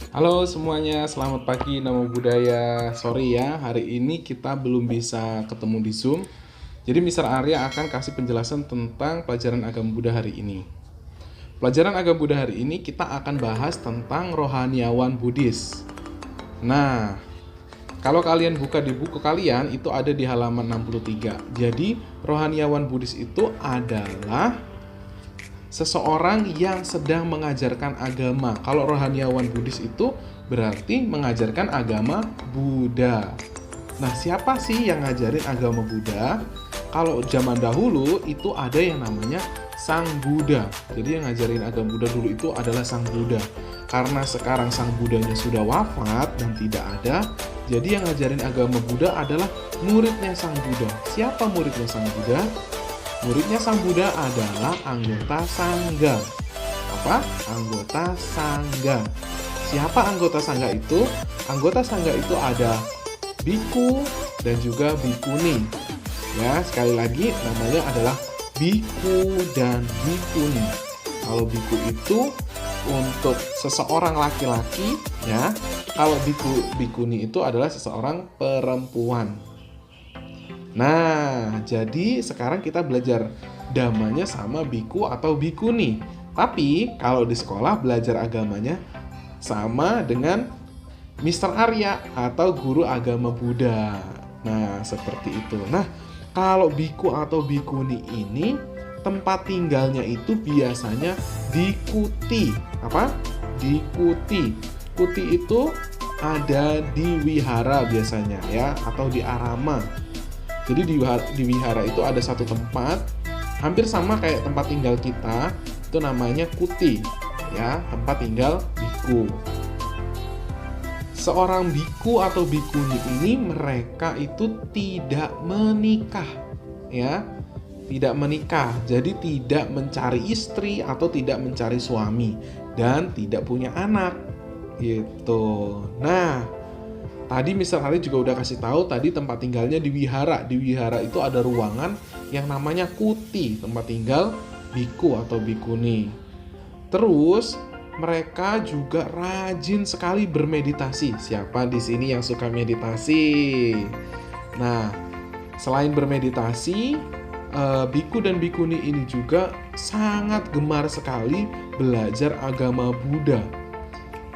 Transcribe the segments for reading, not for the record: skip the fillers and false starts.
Halo semuanya, selamat pagi, Namo Buddhaya. Sorry ya, hari ini kita belum bisa ketemu di Zoom. Jadi Mister Arya akan kasih penjelasan tentang pelajaran agama Buddha hari ini. Pelajaran agama Buddha hari ini kita akan bahas tentang rohaniawan Buddhis. Nah, kalau kalian buka di buku kalian, itu ada di halaman 63. Jadi, rohaniawan Buddhis itu adalah seseorang yang sedang mengajarkan agama. Kalau rohaniawan Buddhis itu berarti mengajarkan agama Buddha. Nah, siapa sih yang ngajarin agama Buddha? Kalau zaman dahulu itu ada yang namanya Sang Buddha. Jadi yang ngajarin agama Buddha dulu itu adalah Sang Buddha. Karena sekarang Sang Buddhanya sudah wafat dan tidak ada, jadi yang ngajarin agama Buddha adalah muridnya Sang Buddha. Siapa muridnya Sang Buddha? Muridnya Sang Buddha adalah anggota Sangga. Apa? Anggota Sangga. Siapa anggota Sangga itu? Anggota Sangga itu ada biku dan juga bikuni. Ya, sekali lagi namanya adalah biku dan bikuni. Kalau biku itu untuk seseorang laki-laki, ya. Kalau bikuni itu adalah seseorang perempuan. Nah, jadi sekarang kita belajar dhammanya sama biku atau bikuni. Tapi kalau di sekolah belajar agamanya sama dengan Mister Arya atau guru agama Buddha. Nah, seperti itu. Nah, kalau biku atau bikuni ini tempat tinggalnya itu biasanya di kuti. Apa? Di kuti. Kuti itu ada di wihara biasanya ya, atau di arama. Jadi di wihara itu ada satu tempat hampir sama kayak tempat tinggal kita, itu namanya kuti, ya, tempat tinggal biku. Seorang biku atau bikuni ini mereka itu tidak menikah, ya, tidak menikah. Jadi tidak mencari istri atau tidak mencari suami dan tidak punya anak, gitu. Nah, tadi Mister Hari juga udah kasih tahu tadi tempat tinggalnya di wihara. Di wihara itu ada ruangan yang namanya kuti, tempat tinggal biku atau bikuni. Terus mereka juga rajin sekali bermeditasi. Siapa di sini yang suka meditasi? Nah, selain bermeditasi, biku dan bikuni ini juga sangat gemar sekali belajar agama Buddha.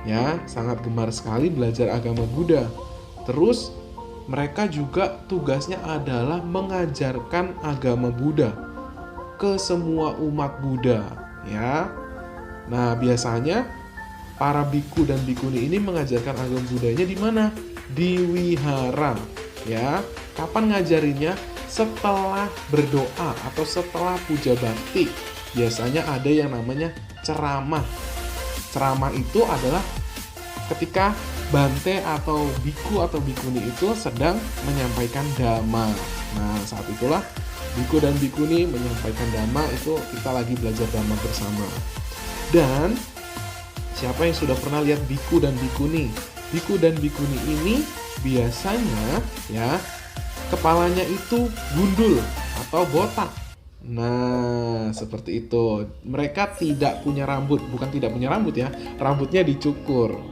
Ya, sangat gemar sekali belajar agama Buddha. Terus mereka juga tugasnya adalah mengajarkan agama Buddha ke semua umat Buddha, ya. Nah, biasanya para biku dan bikuni ini mengajarkan agama Buddhanya di mana? Di wihara, ya. Kapan ngajarinnya? Setelah berdoa atau setelah puja bakti. Biasanya ada yang namanya ceramah. Ceramah itu adalah ketika bante atau biku atau bikuni itu sedang menyampaikan dhamma. Nah, saat itulah biku dan bikuni menyampaikan dhamma, itu kita lagi belajar dhamma bersama. Dan siapa yang sudah pernah lihat biku dan bikuni? Biku dan bikuni ini biasanya, ya, kepalanya itu gundul atau botak. Nah, seperti itu. Mereka tidak punya rambut, bukan tidak punya rambut ya, rambutnya dicukur.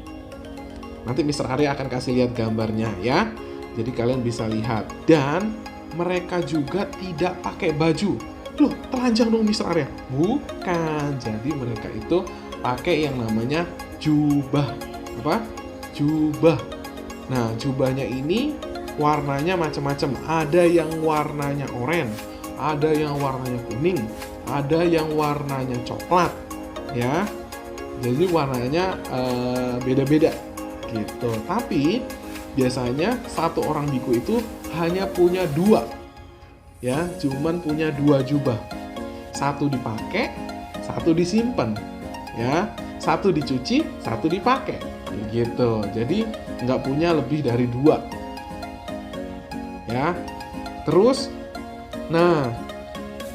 Nanti Mister Arya akan kasih lihat gambarnya ya. Jadi kalian bisa lihat. Dan mereka juga tidak pakai baju. Loh, telanjang dong Mister Arya? Bukan. Jadi mereka itu pakai yang namanya jubah. Apa? Jubah. Nah, jubahnya ini warnanya macam-macam. Ada yang warnanya oranye, ada yang warnanya kuning, ada yang warnanya coklat, ya. Jadi warnanya beda-beda, gitu. Tapi biasanya satu orang biku itu hanya punya dua, ya, cuman punya dua jubah. Satu dipakai, satu disimpan, ya. Satu dicuci, satu dipakai, gitu. Jadi nggak punya lebih dari dua, ya. Terus, nah,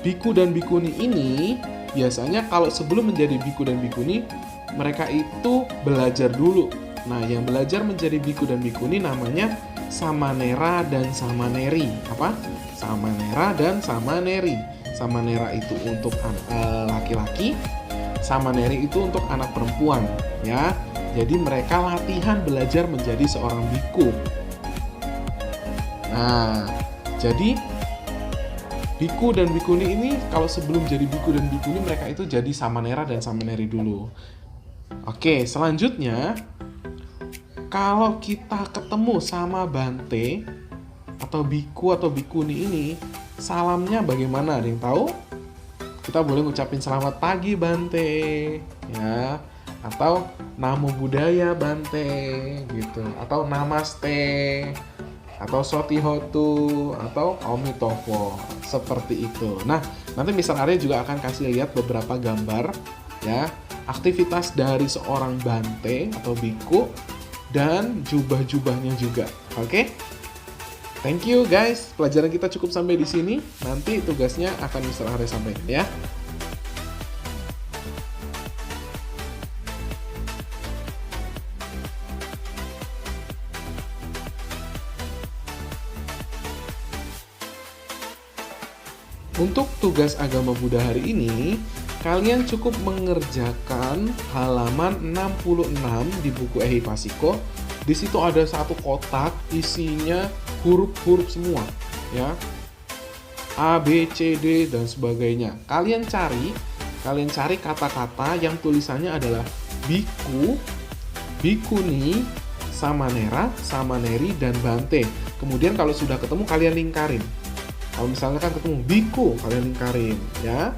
biku dan bikuni ini biasanya kalau sebelum menjadi biku dan bikuni, mereka itu belajar dulu. Nah, yang belajar menjadi biku dan bikuni namanya samanera dan samaneri. Apa? Samanera dan samaneri. Samanera itu untuk laki-laki, samaneri itu untuk anak perempuan, ya. Jadi mereka latihan belajar menjadi seorang biku. Nah, jadi biku dan bikuni ini kalau sebelum jadi biku dan bikuni mereka itu jadi samanera dan samaneri dulu. Oke, selanjutnya kalau kita ketemu sama Bante atau biku atau bikuni ini, salamnya bagaimana? Ada yang tahu? Kita boleh ngucapin selamat pagi Bante, ya, atau namo buddhaya Bante, gitu, atau namaste, atau sotihotu, atau omitofo, seperti itu. Nah, nanti Mr. Arya juga akan kasih lihat beberapa gambar, ya, aktivitas dari seorang Bante atau biku dan jubah-jubahnya juga. Oke? Thank you guys, pelajaran kita cukup sampai di sini. Nanti tugasnya akan Mr. Arya sampaikan ya. Untuk tugas agama Buddha hari ini, kalian cukup mengerjakan halaman 66 di buku Ehipasiko. Di situ ada satu kotak isinya huruf-huruf semua, ya. A, B, C, D dan sebagainya. Kalian cari kata-kata yang tulisannya adalah biku, bikuni, samanera, samaneri dan bante. Kemudian kalau sudah ketemu kalian lingkarin. Kalau misalnya kan ketemu biku, kalian lingkarin, ya.